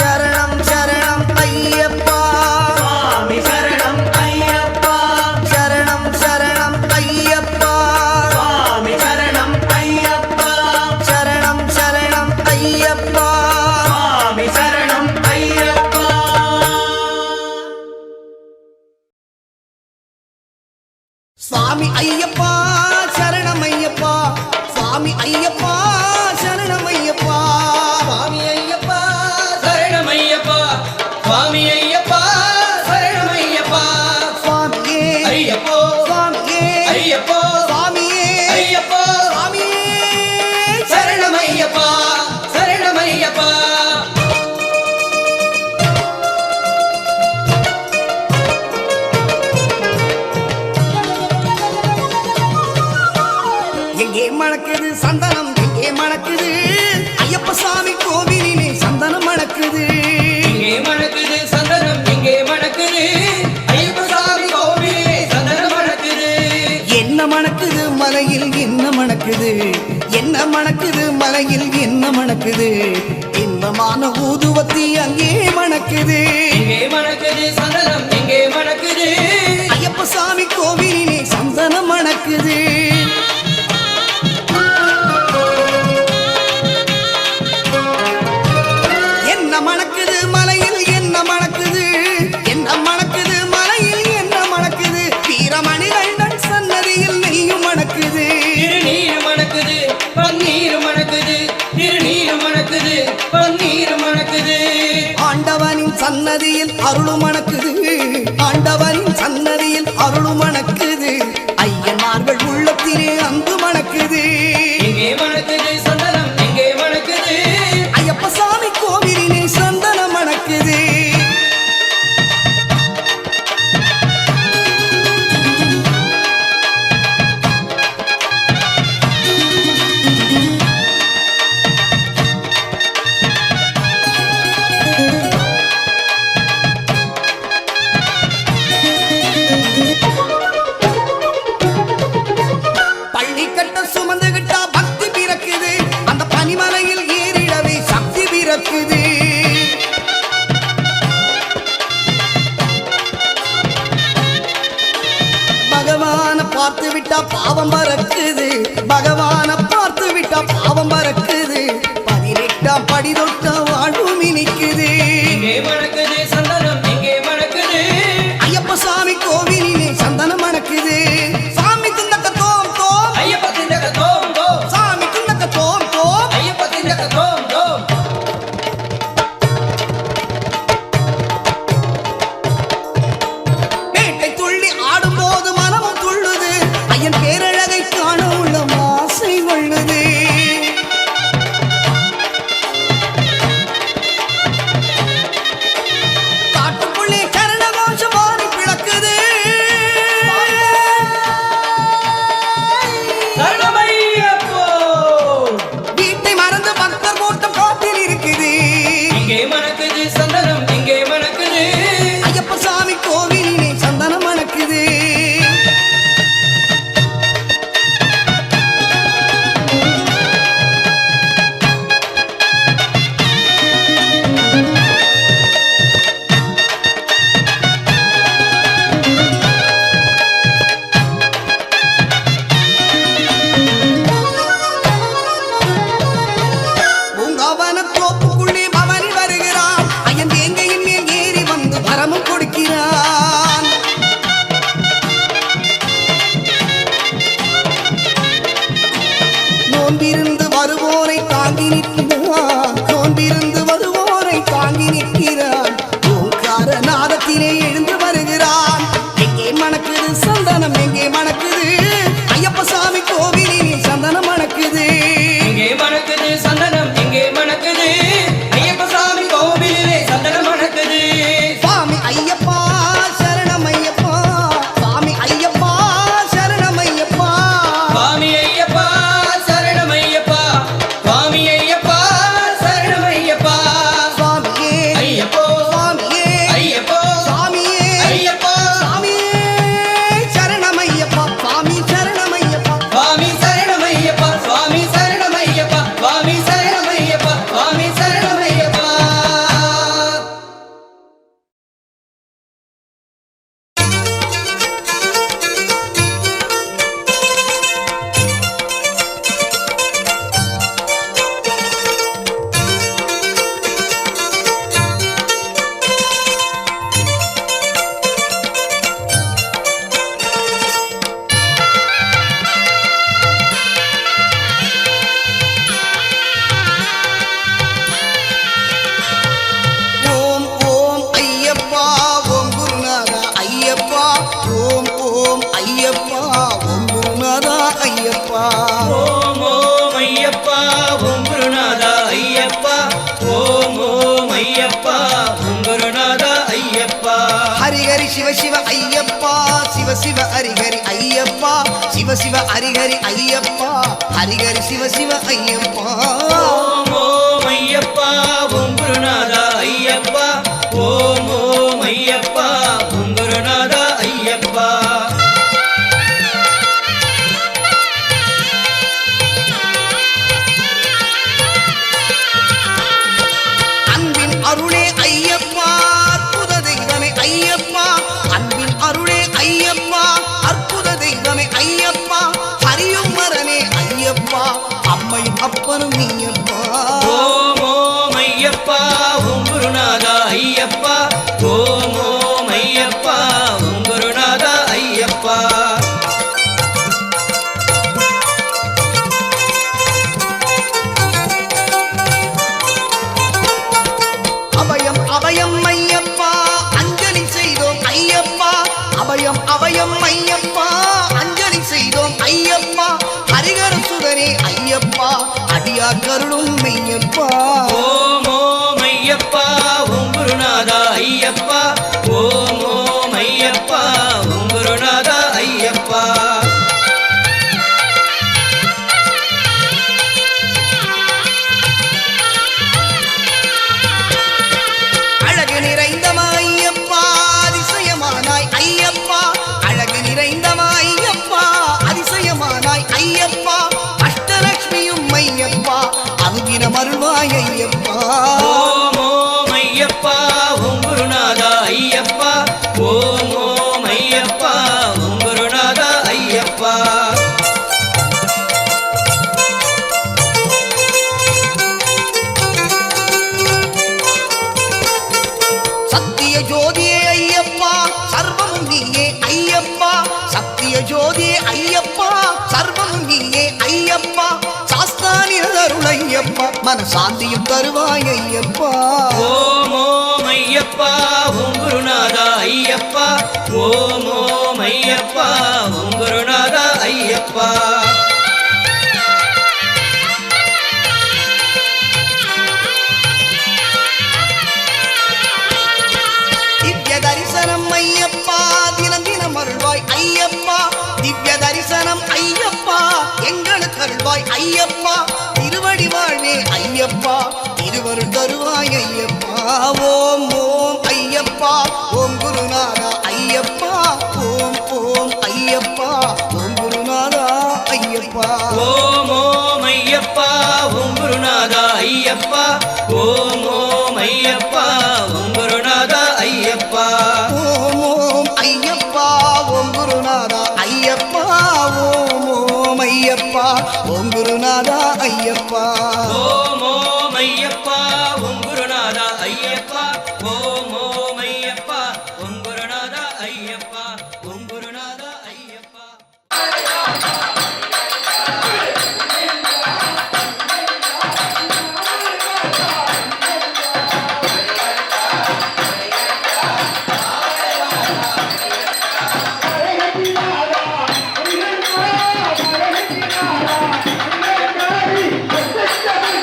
சரணம் சரணம் ஐயப்பா சுவாமி சரணம் ஐயப்பா சரணம் சரணம் ஐயப்பா சுவாமி சரணம் ஐயப்பா சரணம் சரணம் ஐயப்பா சுவாமி சரணம் ஐயப்பா சுவாமி ஐயப்பா சரணம் ஐயப்பா சுவாமி ஐயப்பா சரணம் ஐயப்பா சுவாமி ஐயப்பா சரணமையப்பா சுவாமி ஐயப்பா சரணமையப்பா சுவாமியே ஐயப்போ சுவாமியே ஐயப்போ சுவாமியே ஐயப்போ சுவாமியே சரணமையப்பா சரணமையப்பா எங்கே மணக்குது சந்தனம் எங்கே மணக்குது ஐயப்ப சாமி கோவிலிலே சந்தனம் மணக்குது இங்கே மணக்குது சந்தனம் இங்கே மணக்குது ஐயப்ப சாமி கோவிலே சந்தனம் மணக்குது என்ன மணக்குது மலையில் என்ன மணக்குது என்ன மணக்குது மலையில் என்ன மணக்குது இன்பமான ஊதுவத்தி அங்கே மணக்குது இங்கே மணக்குது சந்தனம் இங்கே மணக்குது ஐயப்ப சாமி கோவிலிலே சந்தனம் மணக்குது என்ன மணக்குது மலையில் என்ன மணக்குது என்ன மணக்குது மலையில் என்ன மணக்குது வீரமணிகண்டன் சன்னதியில் நெய்யும் மணக்குது திருநீர் மணக்குது பன்னீர் மணக்குது திருநீர் மணக்குது பன்னீர் மணக்குது ஆண்டவனின் சன்னதியில் அருளும் மணக்குது ஆண்டவனின் சன்னதியில் அருளும் மணக்குது ஐயன்மார்கள் உள்ளத்திலே அன்பு மணக்குது இங்கே மணக்குது சந்தனம் இங்கே மணக்குது பாவம் பறக்குது பகவான பார்த்து விட்டா பாவம் பறக்குது 18ஆம் படி தொட்ட வாழ்வும் இனிக்குது இங்கே மணக்குது சந்தனம் இங்கே மணக்குது ஐயப்ப சாமி கோவிலிலே சந்தனம் மணக்குது சாமி திண்டக்க தோம் தோம் ஐயப்ப திண்டக தோம் தோம் சாமி திண்டக்க தோம் தோம் ஐயப்ப திண்டக தோம் தோம் பேட்டை துள்ளி ஆடும்போது மனமும் துள்ளுது ஐயன் பேரழகை காண உள்ள ஆசை கொள்ளுது காட்டுக்குள்ளே சரண கோஷம் மாறி பிளக்குது சரணமையப்போ வீட்டை மறந்து பக்தர் கூட்டம் காட்டில் இருக்குது இங்கே மணக்குது சந்தனம் இங்கே மணக்குது ஐயப்ப சாமி கோவிலிலே சந்தனம் மணக்குது பூங்காவன தோப்புக்குள்ளே பவனி வருகிறான் ஐயன் வேங்கையின் மேல் ஏறி வந்து வரமும் கொடுக்கிறான் நோன்பிருந்து வருவோரை தாங்கி நிற்கிறான் நோன்பிருந்து வருவோரை தாங்கி நிற்கிறான் ஓங்கார நாதத்திலே எழுந்து வருகிறான் எங்கே மணக்குது சந்தனம் எங்கே மணக்குது ஐயப்ப சாமி கோவிலிலே சந்தனம் மணக்குது இங்கே மணக்குது சந்தனம் இங்கே மணக்குது ஐயப்ப சாமி கோவிலிலே சந்தனம் மணக்குது சுவாமி ஐயப்பா சரணம் ஐயப்பா சுவாமி ஐயப்பா சரணம் ஐயப்பா சுவாமி ஐயப்பா சரணமையப்பா சுவாமி ஐயப்பா சரணமையப்பா சுவாமியே ஐயப்போ சுவாமியே ஐயப்போ சுவாமியே ஐயப்பா சுவாமியே சரணம் ஐயப்பா சுவாமி சரணம் ஐயப்பா சுவாமி சரணமையப்பா சுவாமி சரணமையப்பா சுவாமி சரணமையப்பா சுவாமி சரணமையப்பா ஓம் ஓம் ஐயப்பா ஓம் குருநாதா ஐயப்பா ஓம் ஓம் ஐயப்பா ஓம் குருநாதா ஐயப்பா ஓம் ஓம் ஐயப்பா ஓம் குருநாதா ஐயப்பா ஓம் ஓம் ஐயப்பா ஓம் குருநாதா ஐயப்பா ஹரிஹரி சிவ சிவ ஐயப்பா சிவ சிவ ஹரிஹரி ஐயப்பா சிவ சிவ ஹரிஹரி ஐயப்பா ஹரிஹரி சிவ சிவ ஐயப்பா ஓம் ஓம் ஐயப்பா ஓம் குருநாதா ஐயப்பா ஓம் ஓம் ஐயப்பா ஓம் குருநாதா ஐயப்பா அன்பின் அருளே ஐயப்பா அற்புத தெய்வமே ஐயப்பா அன்பின் அருளே ஐயப்பா அற்புத தெய்வமே ஐயப்பா ஹரியும் மரனே ஐயப்பா அம்மையும் அப்பனும் நீயப்பா ஓம் ஓம் ஐயப்பா ஓம் குருநாதா ஐயப்பா ஓம் ஓம் ஐயப்பா ஓம் குருநாதா ஐயப்பா அபயம் அபயம் ஐயப்பா அஞ்சலி செய்தோம் ஐயப்பா அபயம் அபயம் ஐயப்பா அஞ்சலி செய்தோம் ஐயப்பா ஹரிஹர சுதனே ஐயப்பா அடியா கருளும் மெய்யப்பா ஓம் ஓம் ஐயப்பா ஓம் குருநாதா ஐயப்பா ஓம் ஓம் ஐயப்பா ஓம் குருநாதா ஐயப்பா அழகு நிறைந்தமா ஐயப்பா அதிசயமானாய் ஐயப்பா அழகு நிறைந்தமா ஐயப்பா அதிசயமானாய் ஐயப்பா அஷ்டலட்சுமியும் ஐயப்பா அனுதினம் அருள்வாய் ஐயப்பா ஓம் ஓம் ஐயப்பா ஓம் குருநாதா ஐயப்பா ஜோதியே ஐயப்பா சர்வமும் நீயே ஐயப்பா சாஸ்தானியருள் ஐயப்பா மனசாந்தியும் தருவாய் ஐயப்பா ஓம் ஓம் ஐயப்பா ஓம் குருநாதா ஐயப்பா ஓம் ஓம் ஐயப்பா ஓம் குருநாதா ஐயப்பா திவ்ய தரிசனம் ஐயப்பா தினம் தினம் அருள்வாய் ஐயப்பா திவ்ய தரிசனம் ஐயப்பா எங்களுக்கு அருள்வாய் ஐயப்பா திருவடி வாழ்வே ஐயப்பா திருவருள் தருவாய் ஐயப்பா ஓம் ஓம் ஐயப்பா ஓம் குருநாதா ஐயப்பா ஓம் ஓம் ஐயப்பா ஓம் குருநாதா ஐயப்பா ஓம் ஓம் ஐயப்பா ஓம் குருநாதா ஐயப்பா ஓம் ஓம் ஐயப்பா ஓம் குருநாதா ஐயப்பா ஓம் ஓம் ஐயப்பா ஓம் குருநாதா ஐயப்பா ஓம் ஓம் ஐயப்பா ஓம் குருநாதா ஐயப்பா ஓம் ஓம் ஐயப்பா ஓம் குருநாதா ஐயப்பா ஓம் ஓம் ஐயப்பா ஓம் குருநாதா ஐயப்பா ஓம் குருநாதா ஐயப்பா Hey,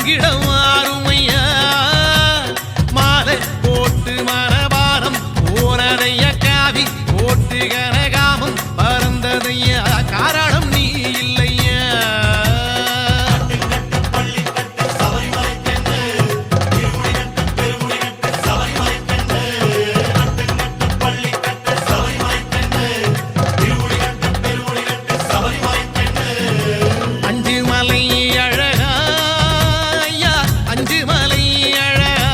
தங்கிடம் ஆறுமையா மாலை போட்டு மனபாரம் போனதைய காவி போட்டு கனகாமம் பறந்ததையா காரணம் நீ இல்லையா அஞ்சு மலை அழகா ஐயா அஞ்சு மலை அழகா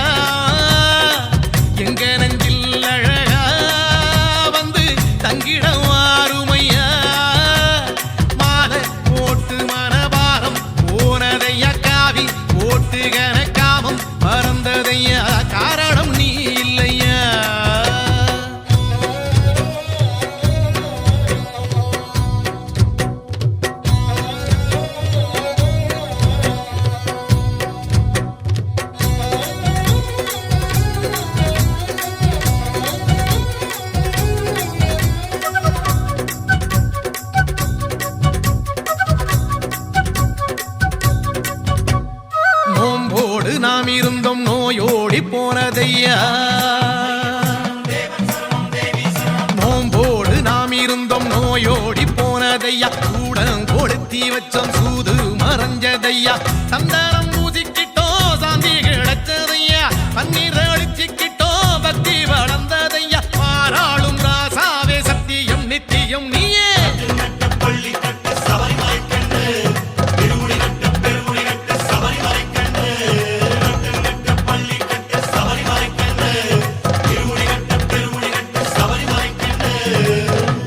எங்க நெஞ்சில் அழகா வந்து தங்கிடம் ஆறுமையா மாலை போட்டு மனபாரம் போனதையா காவி போட்டு கனகாமம் பறந்ததையா காரணம் நீ இல்லையா நோம்போடு நாம் இருந்தோம் நோயோடி போனதையா நோம்போடு நாம் இருந்தோம் நோயோடி போனதையா கூடம் கொடுத்தி வச்சோம் சூது மறைஞ்சதையா சந்தனம் பூசிக்கிட்டோம் சாந்தி கிடைச்சதையா பன்னீர் அழிச்சிக்கிட்டோம் பக்தி வளர்ந்ததையா பாராளும் ராசாவே சத்தியம் நித்தியம் நீயே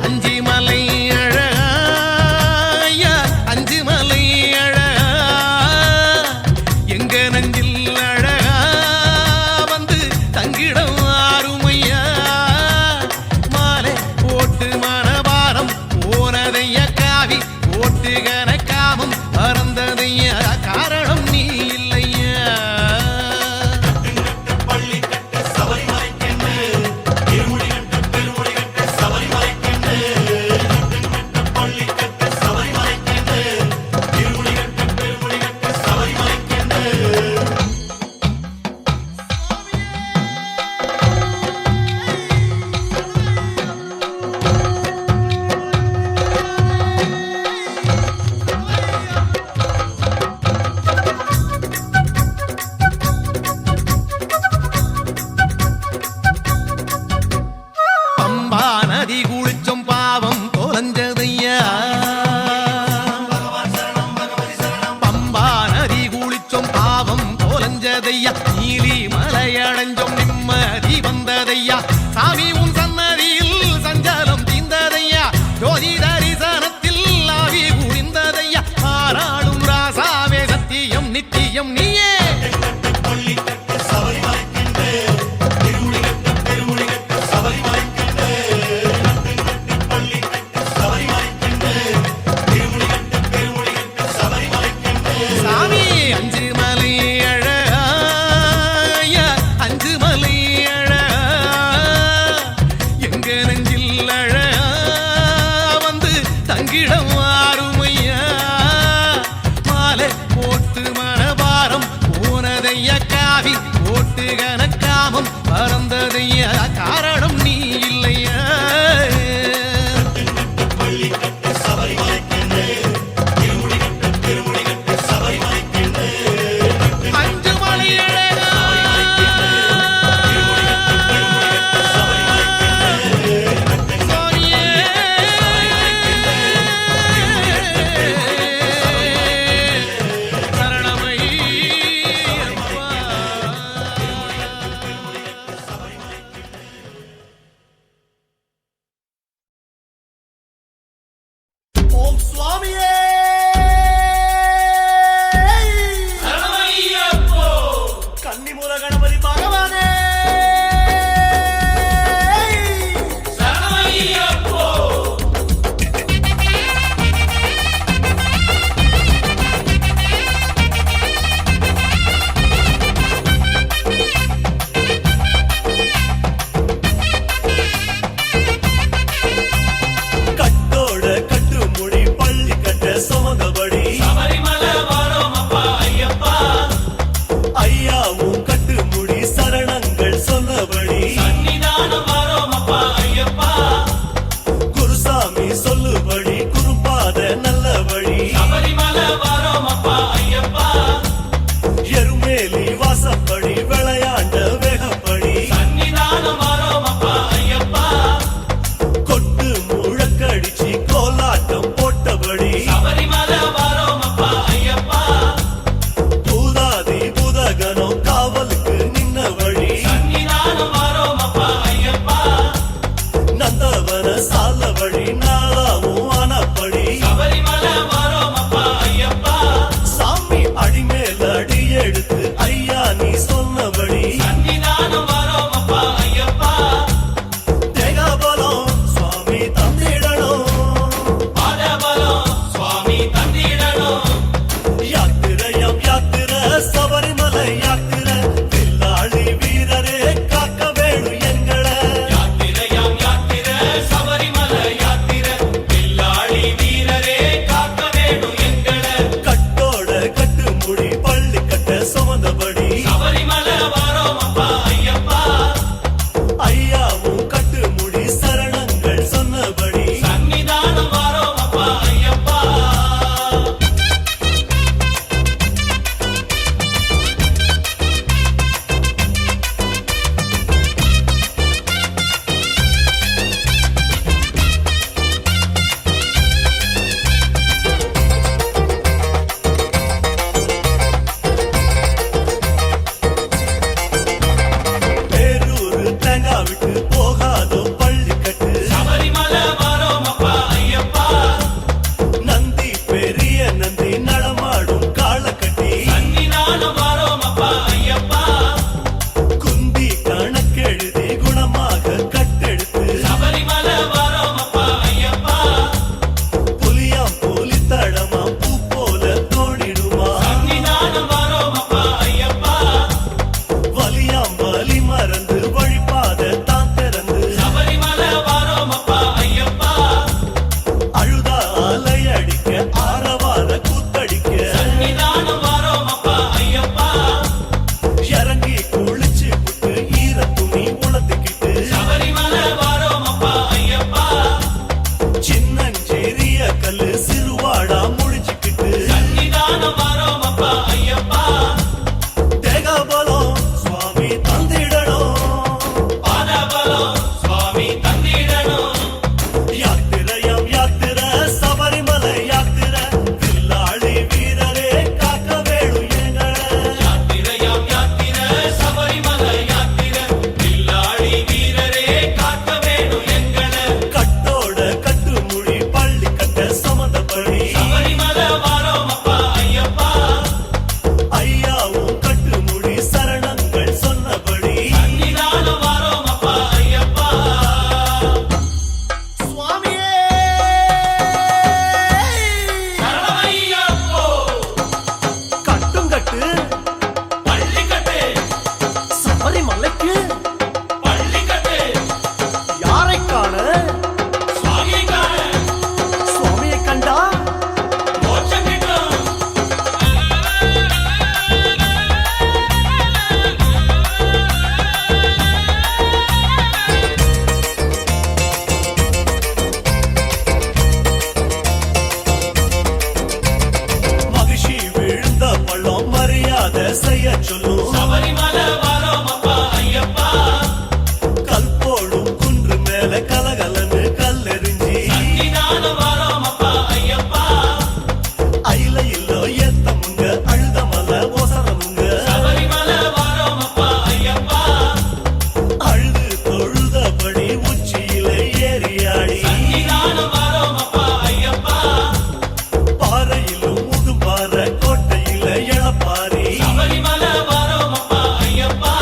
அஞ்சு மலை அழகா ஐயா அஞ்சு மலை அழகா எங்க நெஞ்சில் அழகா வந்து தங்கிடம் ஆறுமையா மாலை போட்டு மனபாரம் போனதைய காவி போட்டு கனகாமம் பறந்ததைய காரணம் நீ இல்லையா பம்பா நதி குளிச்சோம் பாவம் தொலைஞ்சதையா பம்பா நதி குளிச்சோம் பாவம் தொலைஞ்சதையா நீலி மலை அடைஞ்சோம் நிம்மதி வந்ததையா சாமி உன் சன்னதியில் சஞ்சலம் தீர்ந்ததையா ஜோதி தரிசனத்தில் ஆவி புரிந்ததையா பாராளும் ராசாவே சத்தியம் நித்தியம் நீயே சாமி அஞ்சு மலை அழகா ஐயா அஞ்சு மலை அழகா எங்க நெஞ்சில் அழகா வந்து தங்கிடம் ஆறுமையா மாலை போட்டு மனபாரம் போனதையா காவி போட்டு கனகாமம் பறந்ததையா காரணம் நீ இல்லையா அஞ்சு மலை அழகா சாமியே சரணமையப்பா கட்டெடுத்து ஐயா நீ சொன்னபடி சன்னிதானம் வரோம் அப்பா ஐயப்பா தேகாபலம் சுவாமி தந்திடணும் பாதபலம் சுவாமி தந்திடணும் யாத்திரையம் யாத்திர சபரிமலை யாத்திர வில்லாளி வீரரே காக்க வேணும் எங்களை யாத்திரையாம் யாத்திர சபரிமலை யாத்திர பில்லாளி வீரரே காக்க வேணும் எங்களை கட்டோட கட்டு முடி பள்ளி கட்ட சுமந்தபடி சபரிமலை வரோம் அப்பா ஐயப்பா ஐயாவும் கட்டு முடி சரணங்கள் சொன்னபடி சன்னிதானம் வரோம் அப்பா ஐயப்பா பேரூர் தேங்காய் விட்டு போகாதோ பள்ளி கட்டு சபரிமலை வரோம் அப்பா ஐயப்பா நந்தி பெரிய நந்தி நடமாடும் காளக்கட்டி சன்னிதானம் வரோம் அப்பா ஐயப்பா குந்தி கணக்கெழுதி குணமாக கட்டெடுத்து சபரிமலை வரோம் அப்பா ஐயப்பா புலியாம் போலி தடமா பூ போல தோணிடுமா சன்னிதானம் வரோம் அப்பா ஐயப்பா வலியாம் வலி மறந்து வழிபாத தான் திறந்து சபரிமலை வரோம் அப்பா ஐயப்பா அழுதா அலை அடிக்க ஆரவார கூத்தடிக்க சன்னிதானம் வரோம் அப்பா ஐயப்பா இறங்கி குளிச்சு விட்டு ஈர துணி உணர்த்திக்கிட்டு சபரிமலை வரோம் அப்பா ஐயப்பா சின்னஞ்சேரிய கல்லு சிறுவாடா முடிச்சுக்கிட்டு சன்னிதானம் வரோம் அப்பா ஐயப்பா தேகாபலம் சுவாமி தந்திடணும் பாதபலம் சுவாமி தந்திடணும் யாத்திரையம் யாத்திர சபரிமலை யாத்திர வில்லாளி வீரரே காக்க வேணும் எங்களை யாத்திரையாம் யாத்திர சபரிமலை யாத்திர பில்லாளி வீரரே காக்க வேணும் எங்களை கட்டோட கட்டு முடி பள்ளி கட்ட சமந்தபடி சபரிமலை வரோம் அப்பா ஐயப்பா ஐயாவும் கட்டு முடி சரணங்கள் சொன்னபடி சன்னிதானம் வரோம் அப்பா ஐயப்பா சுவாமியே சரணமையப்போ கட்டும் கட்டு பள்ளிக்கட்டு சபரிமலைக்கு பள்ளிக்கட்டு யாரை காண சுவாமிக்கான சுவாமியை கண்டா மோட்சம் கிட்டும் மகிழ்ச்சி விழுந்த பள்ளம் மரியாதை செய்ய சொல்லும் சபரிமலை வரோம் அப்பா ஐயப்பா கல் போடும் குன்று மேல கலகலன்னு கல்லெறிஞ்சி சன்னிதானம் வரோம் அப்பா ஐயப்பா ஐல இல்லோ ஏத்தமுங்க அழுதமல ஓசரமுங்க சபரிமலை வரோம் அப்பா ஐயப்பா அழுது தொழுதபடி உச்சியில ஏறியாடி சன்னிதானம் வரோம் அப்பா ஐயப்பா பாறையிலும் முதுபாறை கோட்டையில எழப்பாரி சபரிமலை வரோம் அப்பா ஐயப்பா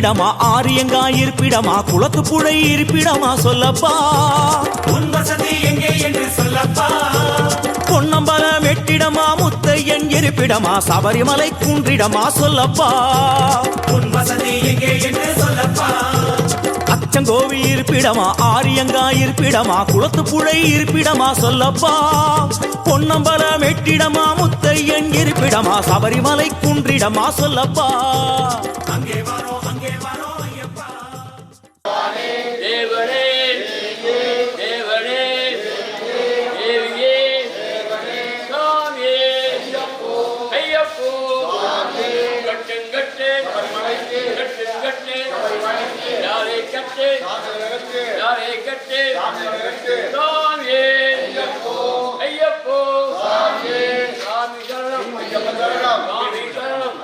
இருப்பிடமா ஆரியங்கா இருப்பிடமா குளத்து புழை இருப்பிடமா சொல்லப்பா உன் வசதி எங்கே என்று சொல்லப்பா பொன்னம்பலம் எட்டிடமா முத்தையன் இருப்பிடமா சபரிமலை குன்றிடமா சொல்லப்பா உன் வசதி எங்கே என்று சொல்லப்பா அச்சங்கோவில் இருப்பிடமா ஆரியங்கா இருப்பிடமா குளத்து புழை இருப்பிடமா சொல்லப்பா பொன்னம்பலம் எட்டிடமா முத்தையன் இருப்பிடமா சபரிமலை குன்றிடமா சொல்லப்பா அங்கே வரோம் ஐயப்பா தேவனே தேவனே தேவியே சாமியே ஐயப்போ கட்டு கட்டு யாரை கட்டு சாமியே ஐயப்போ சாமி சரணம் சாமி சரணம்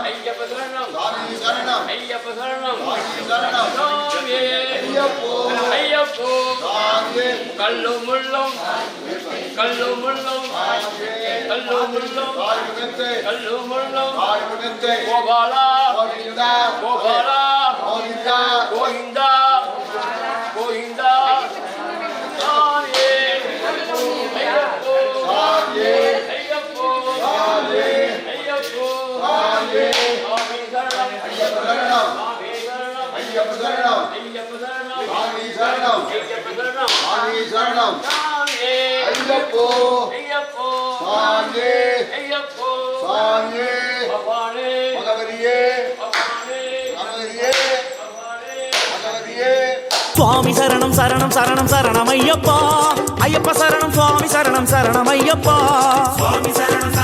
ஐயப்ப சரணம் ஐயப்ப சரணம் சாமியே ஐயப்போ கல்லும் முள்ளும் கோபாலா கோபாலா கோவிந்தா கோவிந்தா சாமியே ஐயப்போ ஐயப்போ ஐயப்போ சாமி சரணம் ஐயப்ப சரணம் சாமியே ஐயப்போ ஐயப்போ பவானே சுவாமி சரணம் சரணம் சரணம் சரணம் ஐயப்பா ஐயப்ப சரணம் சுவாமி சரணம் சரணம் ஐயப்பா சுவாமி சரணம்